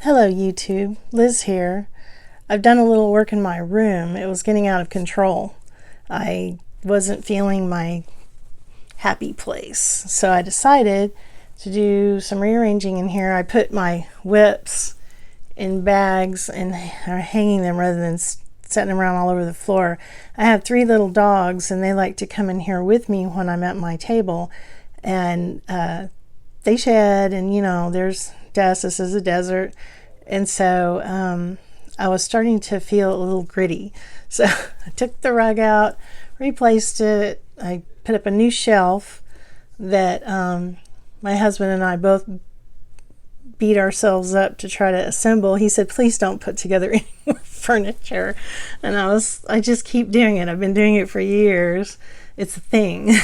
Hello YouTube, Liz here. I've done a little work in my room. It was getting out of control. I wasn't feeling my happy place. So I decided to do some rearranging in here. I put my whips in bags and are hanging them rather than setting them around all over the floor. I have 3 little dogs and they like to come in here with me when I'm at my table, and they shed, and there's dust. This is a desert, and so I was starting to feel a little gritty. So I took the rug out, replaced it. I put up a new shelf that my husband and I both beat ourselves up to try to assemble. He said, please don't put together any more furniture. And I just keep doing it. I've been doing it for years. It's a thing.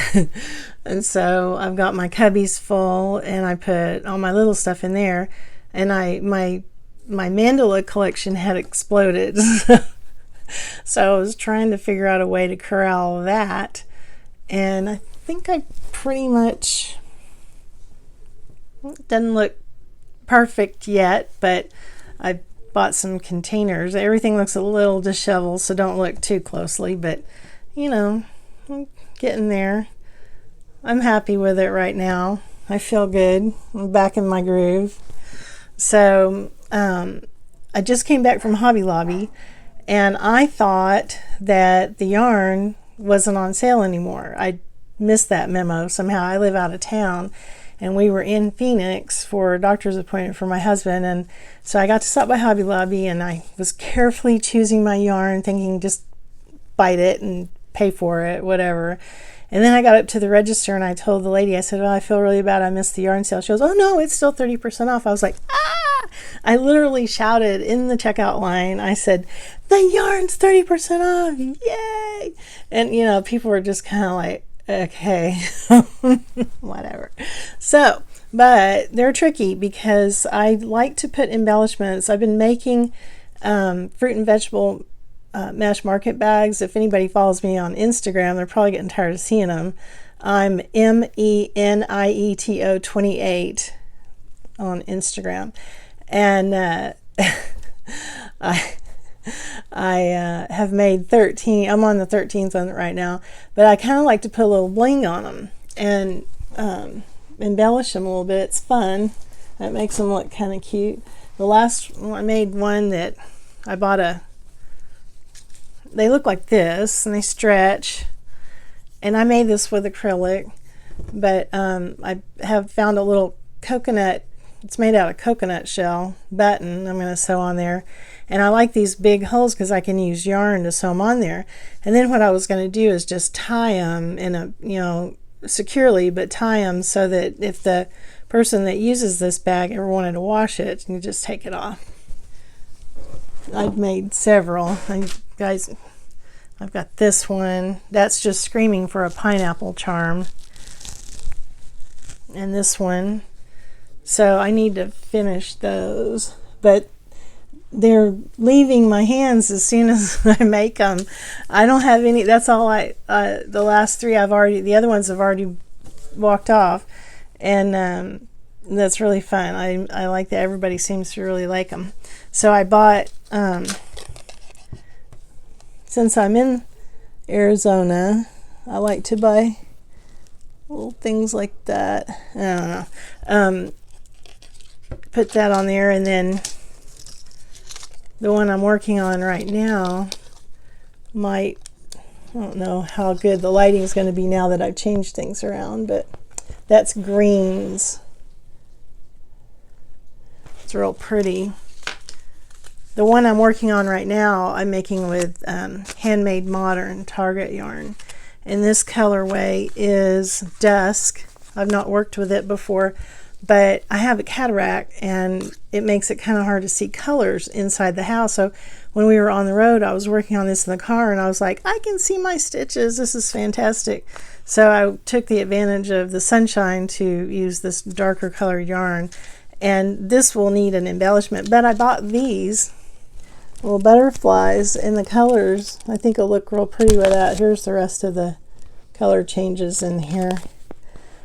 And so I've got my cubbies full, and I put all my little stuff in there, and my mandala collection had exploded. So I was trying to figure out a way to corral that, and I think I pretty much, it doesn't look perfect yet, but I bought some containers. Everything looks a little disheveled, so don't look too closely, but I'm getting there. I'm happy with it right now. I feel good. I'm back in my groove. So I just came back from Hobby Lobby, and I thought that the yarn wasn't on sale anymore. I missed that memo somehow. I live out of town, and we were in Phoenix for a doctor's appointment for my husband, and so I got to stop by Hobby Lobby, and I was carefully choosing my yarn, thinking just bite it and pay for it, whatever. And then I got up to the register and I told the lady, I said, I feel really bad, I missed the yarn sale. She goes, oh no, it's still 30% off. I was like, ah! I literally shouted in the checkout line. I said, the yarn's 30% off, yay! And people were just kind of like, okay, whatever. So, but they're tricky because I like to put embellishments. I've been making fruit and vegetable Mash Market bags. If anybody follows me on Instagram, they're probably getting tired of seeing them. I'm MENIETO 28 on Instagram, and I have made 13. I'm on the 13th one right now, but I kind of like to put a little bling on them and embellish them a little bit. It's fun. It makes them look kind of cute. The last one, I made one that I bought they look like this and they stretch, and I made this with acrylic, but I have found a little coconut, it's made out of coconut shell button I'm going to sew on there, and I like these big holes because I can use yarn to sew them on there. And then what I was going to do is just tie them in a securely, but tie them so that if the person that uses this bag ever wanted to wash it, you just take it off. I've made several. Guys, I've got this one that's just screaming for a pineapple charm, and this one, so I need to finish those, but they're leaving my hands as soon as I make them. I don't have any. That's all the last 3 the other ones have already walked off, and that's really fun. I like that. Everybody seems to really like them. So I bought, since I'm in Arizona, I like to buy little things like that. I don't know. Put that on there, and then the one I'm working on right now I don't know how good the lighting is going to be now that I've changed things around, but that's greens. It's real pretty. The one I'm working on right now, I'm making with Handmade Modern Target yarn. And this colorway is Dusk. I've not worked with it before, but I have a cataract and it makes it kind of hard to see colors inside the house. So when we were on the road, I was working on this in the car and I was like, I can see my stitches. This is fantastic. So I took the advantage of the sunshine to use this darker colored yarn. And this will need an embellishment, but I bought these little butterflies in the colors. I think it'll look real pretty with that. Here's the rest of the color changes in here.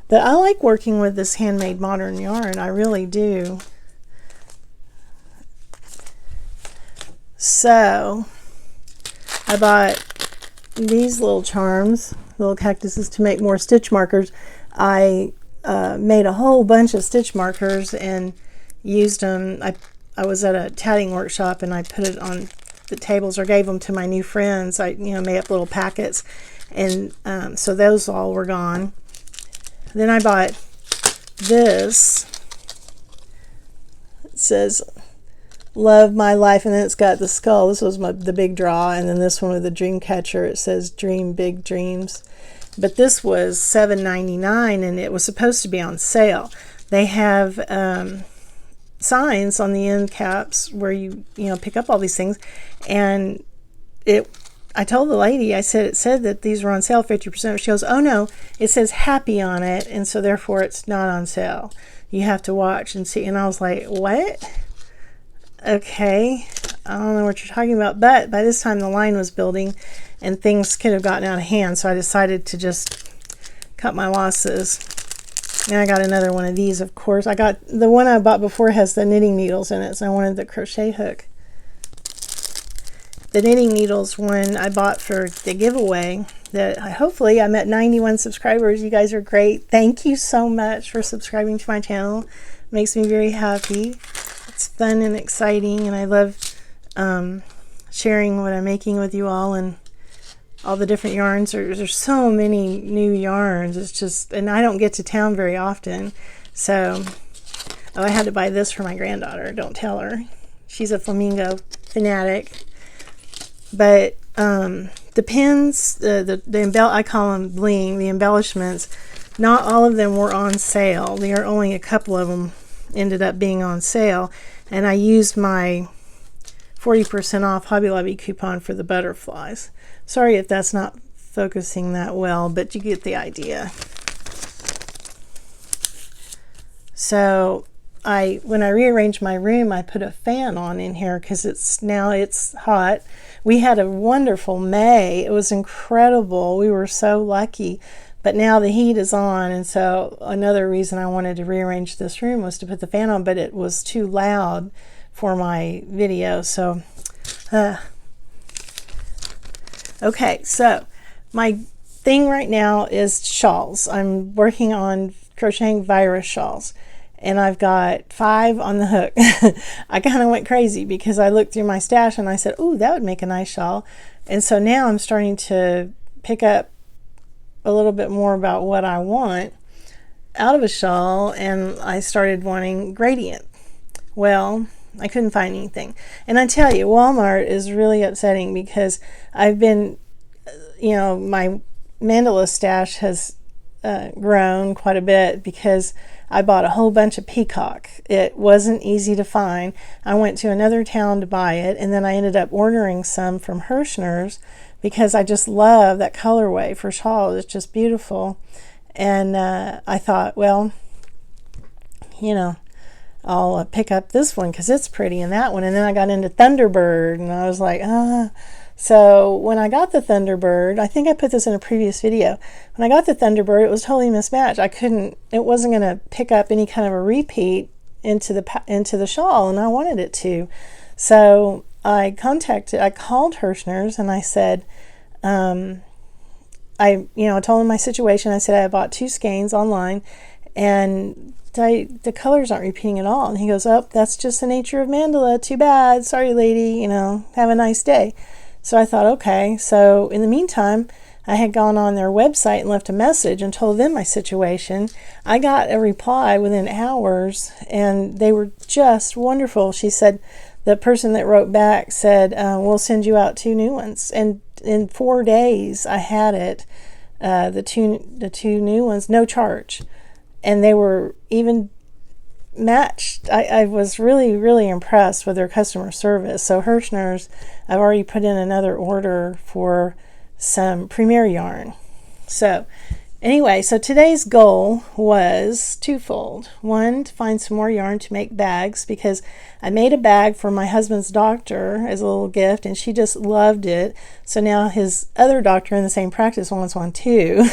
But I like working with this Handmade Modern yarn. I really do. So I bought these little charms, little cactuses, to make more stitch markers. I made a whole bunch of stitch markers and used them. I was at a tatting workshop and I put it on the tables or gave them to my new friends. I made up little packets, and so those all were gone. Then I bought this. It says "Love My Life," and then it's got the skull. This was the big draw, and then this one with the dream catcher. It says "Dream Big Dreams." But this was $7.99, and it was supposed to be on sale. They have signs on the end caps where you pick up all these things, and I told the lady, I said, it said that these were on sale 50%. She goes, "Oh no, it says happy on it, and so therefore it's not on sale. You have to watch and see." And I was like, what? Okay, I don't know what you're talking about. But by this time the line was building and things could have gotten out of hand, so I decided to just cut my losses. And I got another one of these, of course. I got the one I bought before has the knitting needles in it, so I wanted the crochet hook. The knitting needles one I bought for the giveaway. That hopefully I'm at 91 subscribers. You guys are great. Thank you so much for subscribing to my channel. It makes me very happy. It's fun and exciting, and I love sharing what I'm making with you all and all the different yarns. There's so many new yarns. It's just, and I don't get to town very often, so I had to buy this for my granddaughter. Don't tell her. She's a flamingo fanatic. But the pins, I call them bling, the embellishments, not all of them were on sale. There are only a couple of them ended up being on sale, and I used my 40% off Hobby Lobby coupon for the butterflies. Sorry if that's not focusing that well, but you get the idea. So when I rearranged my room, I put a fan on in here because it's hot. We had a wonderful May. It was incredible. We were so lucky. But now the heat is on, and so another reason I wanted to rearrange this room was to put the fan on, but it was too loud for my video. So okay, so my thing right now is shawls. I'm working on crocheting virus shawls, and I've got 5 on the hook. I kind of went crazy because I looked through my stash and I said, "Ooh, that would make a nice shawl." And so now I'm starting to pick up a little bit more about what I want out of a shawl, and I started wanting gradient. Well, I couldn't find anything. And I tell you, Walmart is really upsetting because I've been, my mandala stash has grown quite a bit because I bought a whole bunch of peacock. It wasn't easy to find. I went to another town to buy it, and then I ended up ordering some from Hirschner's because I just love that colorway for shawl. It's just beautiful. And I thought, well, I'll pick up this one because it's pretty, and that one. And then I got into Thunderbird, and I was like, So when I got the Thunderbird, I think I put this in a previous video. When I got the Thunderbird, it was totally mismatched. It wasn't going to pick up any kind of a repeat into the shawl, and I wanted it to. So I called Hirschner's, and I said, I told him my situation. I said I bought 2 skeins online, and the colors aren't repeating at all. And he goes, "Oh, that's just the nature of mandala. Too bad. Sorry, lady. Have a nice day." So I thought, okay. So in the meantime, I had gone on their website and left a message and told them my situation. I got a reply within hours, and they were just wonderful. She said, the person that wrote back said, "We'll send you out 2 new ones." And in 4 days, I had it, the two new ones, no charge. And they were even matched. I was really, really impressed with their customer service. So Hirschner's, I've already put in another order for some Premier yarn. So anyway, so today's goal was twofold. One, to find some more yarn to make bags, because I made a bag for my husband's doctor as a little gift, and she just loved it. So now his other doctor in the same practice wants one too.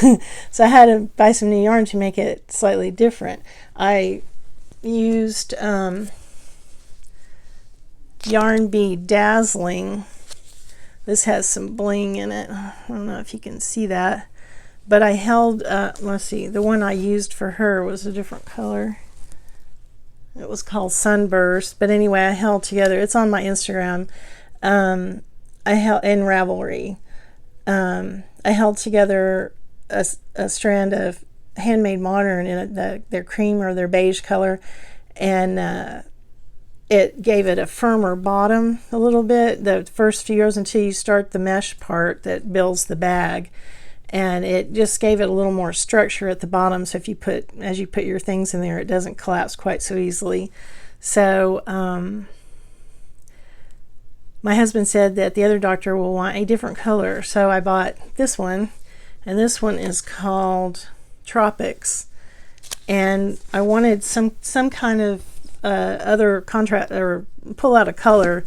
So I had to buy some new yarn to make it slightly different. I used Yarn Bee Dazzling. This has some bling in it. I don't know if you can see that, but I held, let's see, the one I used for her was a different color. It was called Sunburst, but anyway, I held together, it's on my Instagram, I held in Ravelry. I held together a strand of Handmade Modern in their cream or their beige color, and it gave it a firmer bottom a little bit the first few rows until you start the mesh part that builds the bag, and it just gave it a little more structure at the bottom, so if you put, as you put your things in there, it doesn't collapse quite so easily. So my husband said that the other doctor will want a different color, so I bought this one, and this one is called Tropics, and I wanted some kind of other contrast or pull out a color,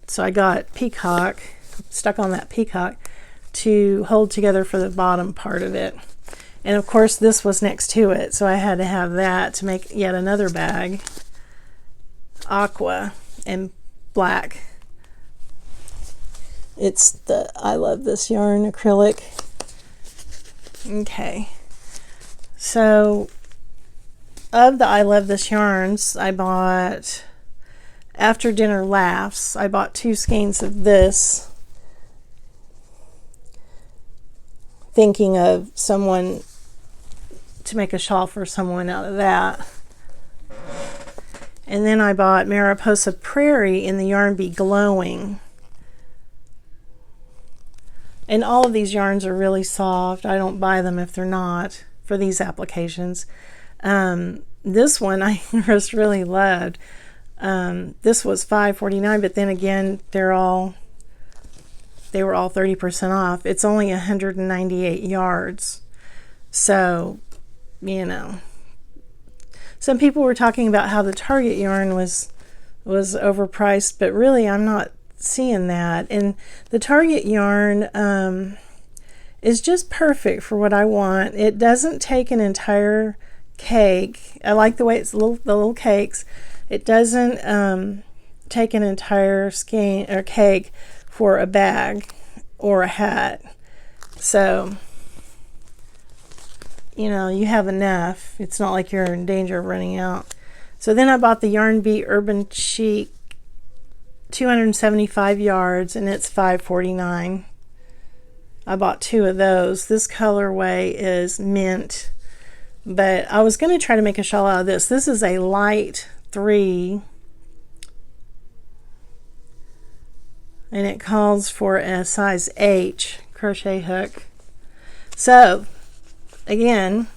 so I got Peacock, stuck on that Peacock to hold together for the bottom part of it, and of course this was next to it, so I had to have that to make yet another bag. Aqua and black. It's the I Love This Yarn acrylic. Okay, so of the I Love This yarns, I bought After Dinner Laughs. I bought 2 skeins of this, thinking of someone, to make a shawl for someone out of that. And then I bought Mariposa Prairie in the Yarn Bee Glowing. And all of these yarns are really soft. I don't buy them if they're not for these applications. This one I just really loved. This was $5.49, but then again, they were all 30% off. It's only 198 yards. So, you know, some people were talking about how the Target yarn was overpriced, but really I'm not seeing that. And the Target yarn is just perfect for what I want. It doesn't take an entire cake. I like the way it's the little cakes. It doesn't take an entire skein or cake for a bag or a hat. So, you know, you have enough. It's not like you're in danger of running out. So then I bought the Yarn Bee Urban Chic 275 yards, and it's $5.49. I bought 2 of those. This colorway is mint, but I was going to try to make a shawl out of this. This is a light 3, and it calls for a size H crochet hook. So again,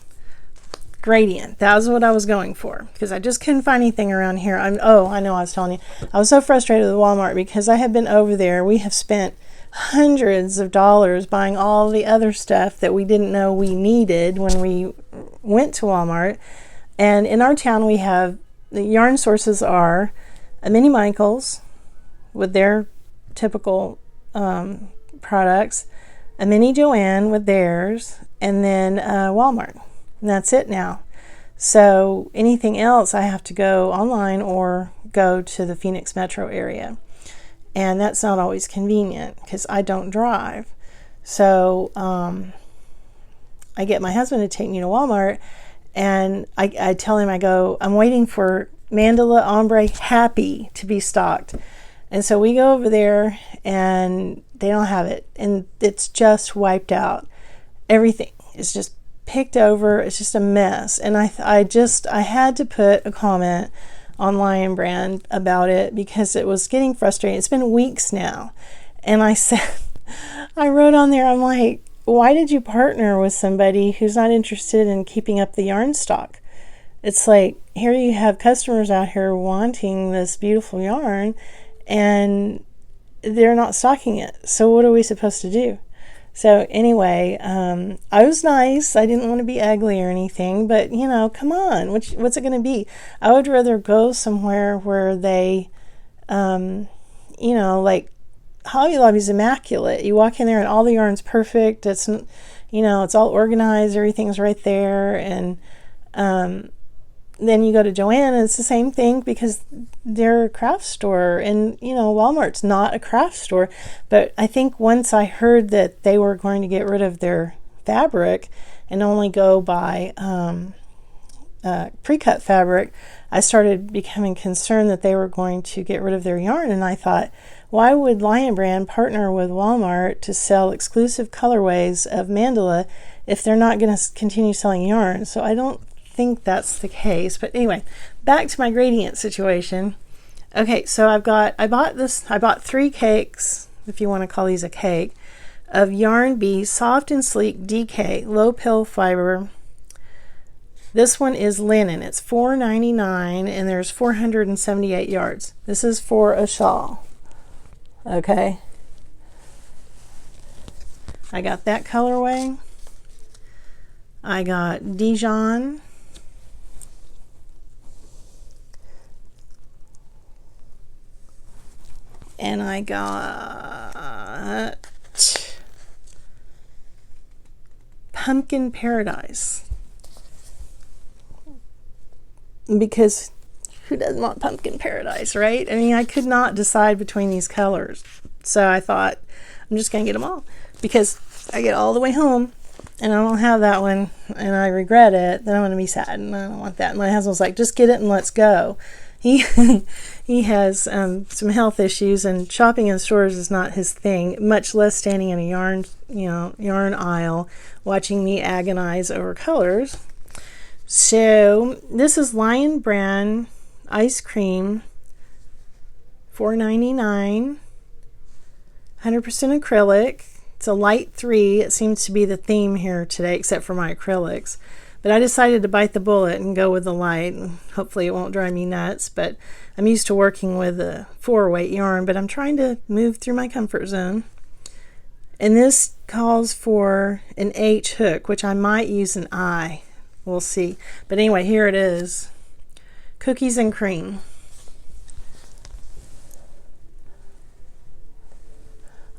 gradient. That was what I was going for, because I just couldn't find anything around here. I know I was telling you, I was so frustrated with Walmart because I have been over there. We have spent hundreds of dollars buying all the other stuff that we didn't know we needed when we went to Walmart. And in our town, we have the yarn sources are a Minnie Michaels with their typical products, a Minnie Joanne with theirs, and then Walmart. And that's it now. So anything else, I have to go online or go to the Phoenix metro area. And that's not always convenient because I don't drive. So I get my husband to take me to Walmart, and I tell him, I go, I'm waiting for Mandala Ombre Happy to be stocked. And so we go over there and they don't have it. And it's just wiped out. Everything is just picked over. It's just a mess. And I had to put a comment on Lion Brand about it because it was getting frustrating. It's been weeks now. And I said, I wrote on there, I'm like, why did you partner with somebody who's not interested in keeping up the yarn stock? It's like, here you have customers out here wanting this beautiful yarn and they're not stocking it. So what are we supposed to do? So anyway, I was nice. I didn't want to be ugly or anything, but you know, come on, what's it going to be? I would rather go somewhere where they, you know, like Hobby Lobby's immaculate. You walk in there and all the yarn's perfect. It's, you know, it's all organized. Everything's right there. And then you go to Joann and it's the same thing because they're a craft store, and you know, Walmart's not a craft store. But I think once I heard that they were going to get rid of their fabric and only go by pre-cut fabric, I started becoming concerned that they were going to get rid of their yarn. And I thought, why would Lion Brand partner with Walmart to sell exclusive colorways of mandala if they're not going to continue selling yarn? So I don't think that's the case. But anyway, back to my gradient situation. Okay, so I bought 3 cakes, if you want to call these a cake, of Yarn Bee Soft and Sleek DK Low Pill Fiber. This one is linen. It's $4.99 and there's 478 yards. This is for a shawl. Okay. I got that colorway. I got Dijon. And I got Pumpkin Paradise. Because who doesn't want Pumpkin Paradise, right? I mean, I could not decide between these colors. So I thought, I'm just going to get them all. Because I get all the way home and I don't have that one and I regret it, then I'm going to be sad and I don't want that. And my husband's like, just get it and let's go. He has some health issues, and shopping in stores is not his thing, much less standing in a yarn aisle watching me agonize over colors. So this is Lion Brand Ice Cream, $4.99, 100% acrylic. It's a light 3. It seems to be the theme here today, except for my acrylics. But I decided to bite the bullet and go with the light, and hopefully it won't drive me nuts. But I'm used to working with a 4-weight yarn, but I'm trying to move through my comfort zone. And this calls for an H hook, which I might use an I. We'll see. But anyway, here it is. Cookies and Cream.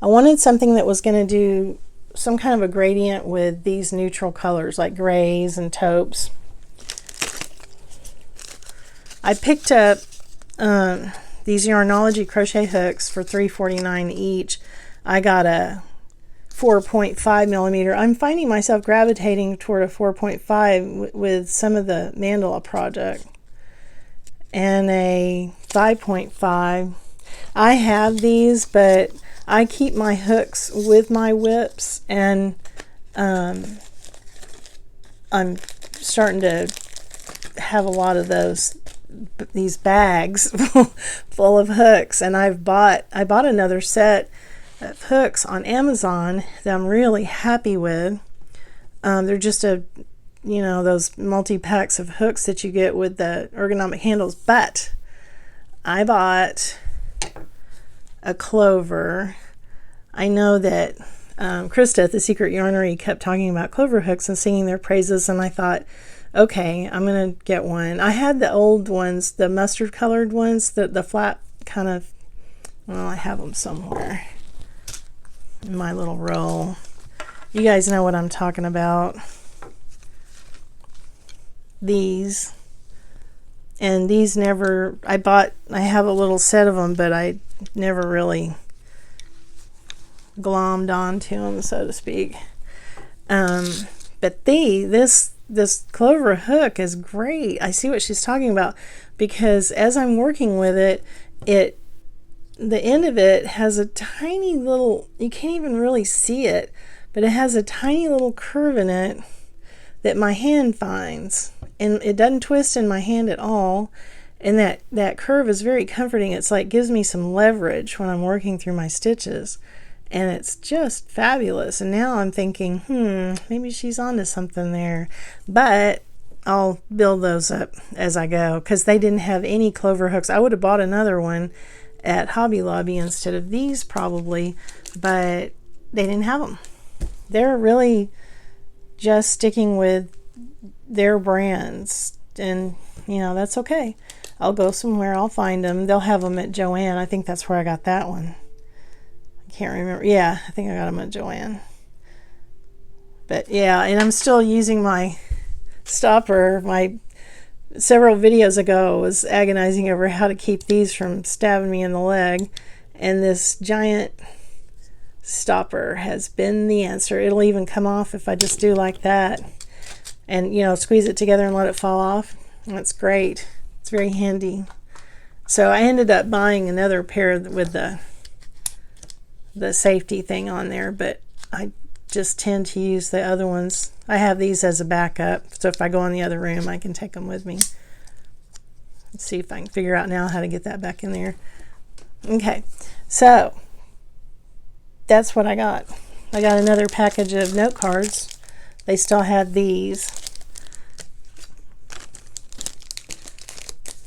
I wanted something that was going to do some kind of a gradient with these neutral colors like grays and taupes. I picked up these Yarnology crochet hooks for $3.49 each. I got a 4.5 millimeter. I'm finding myself gravitating toward a 4.5 with some of the mandala project, and a 5.5. I have these, but I keep my hooks with my whips, and I'm starting to have a lot of these bags full of hooks, and I bought another set of hooks on Amazon that I'm really happy with. They're just those multi-packs of hooks that you get with the ergonomic handles, but I bought a clover. I know that Krista at the Secret Yarnery kept talking about clover hooks and singing their praises, and I thought, okay, I'm gonna get one. I had the old ones, the mustard colored ones, the flat kind of, well, I have them somewhere in my little roll. You guys know what I'm talking about. These. And these never, I have a little set of them, but I never really glommed onto them, so to speak. But this clover hook is great. I see what she's talking about, because as I'm working with it, the end of it has a tiny little, you can't even really see it, but it has a tiny little curve in it that my hand finds, and it doesn't twist in my hand at all, and that curve is very comforting. It's like gives me some leverage when I'm working through my stitches, and it's just fabulous. And now I'm thinking, maybe she's onto something there, but I'll build those up as I go, because they didn't have any clover hooks. I would have bought another one at Hobby Lobby instead of these probably, but they didn't have them. They're really just sticking with their brands, and that's okay. I'll go somewhere, I'll find them. They'll have them at Joann. I think that's where I got that one. I can't remember. Yeah, I think I got them at Joann. But yeah, and I'm still using my stopper, my several videos ago, I was agonizing over how to keep these from stabbing me in the leg, and this giant stopper has been the answer. It'll even come off if I just do like that and, you know, squeeze it together and let it fall off. That's great. It's very handy. So I ended up buying another pair with the safety thing on there, but I just tend to use the other ones. I have these as a backup, so if I go in the other room, I can take them with me. Let's see if I can figure out now how to get that back in there. Okay, so that's what I got. I got another package of note cards. They still had these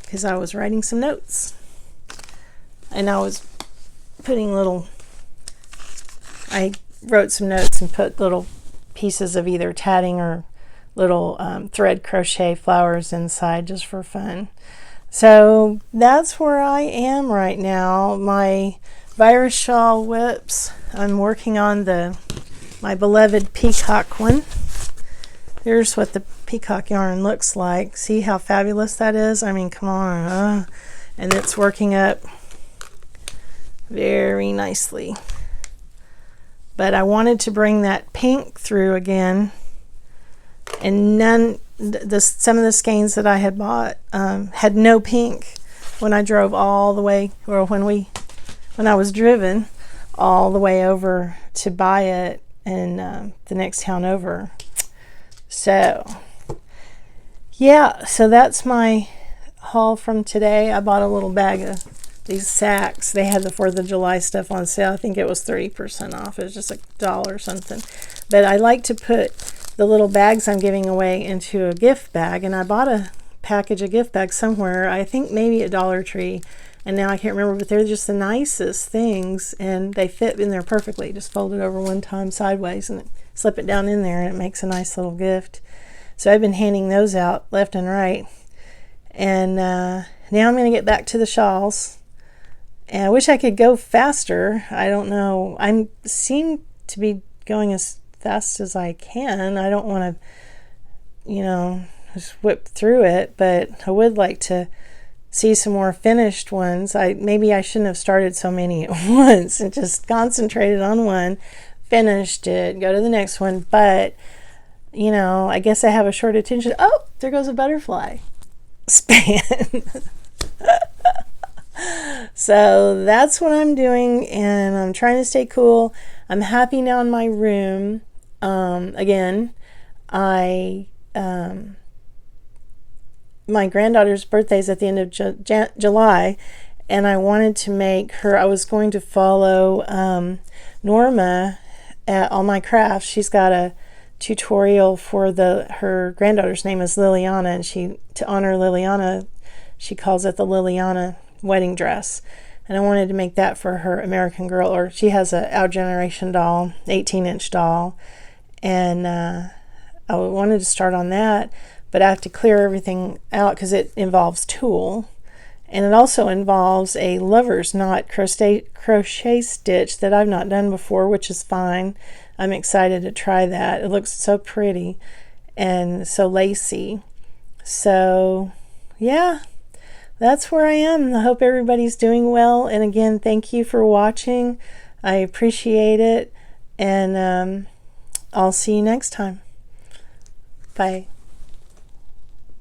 because I was writing some notes, and I was putting I wrote some notes and put little pieces of either tatting or little thread crochet flowers inside just for fun. So that's where I am right now. My virus shawl whips. I'm working on my beloved peacock one. Here's what the peacock yarn looks like. See how fabulous that is? I mean, come on. And it's working up very nicely. But I wanted to bring that pink through again, and some of the skeins that I had bought had no pink when I drove all the way, or when I was driven all the way over to buy it in the next town over. So yeah, so that's my haul from today. I bought a little bag of these sacks. They had the 4th of July stuff on sale. I think it was 30% off. It was just $1 or something. But I like to put the little bags I'm giving away into a gift bag, and I bought a package of gift bags somewhere. I think maybe at Dollar Tree, and now I can't remember, but they're just the nicest things, and they fit in there perfectly. Just fold it over one time sideways and slip it down in there, and it makes a nice little gift. So I've been handing those out left and right, and now I'm going to get back to the shawls. And I wish I could go faster. I don't know. I seem to be going as fast as I can. I don't want to, you know, just whip through it, but I would like to see some more finished ones. Maybe I shouldn't have started so many at once and just concentrated on one, finished it, go to the next one. But, you know, I guess I have a short attention. Oh, there goes a butterfly span. So that's what I'm doing, and I'm trying to stay cool. I'm happy now in my room. Again, my granddaughter's birthday is at the end of July, and I wanted to make her, I was going to follow Norma at All My Crafts. She's got a tutorial for her granddaughter's name is Liliana, and to honor Liliana, she calls it the Liliana wedding dress, and I wanted to make that for her American Girl, or she has Our Generation doll, 18-inch doll, and I wanted to start on that, but I have to clear everything out because it involves tulle, and it also involves a lover's knot crochet stitch that I've not done before, which is fine. I'm excited to try that. It looks so pretty and so lacy. So yeah, that's where I am. I hope everybody's doing well. And again, thank you for watching. I appreciate it. And I'll see you next time. Bye.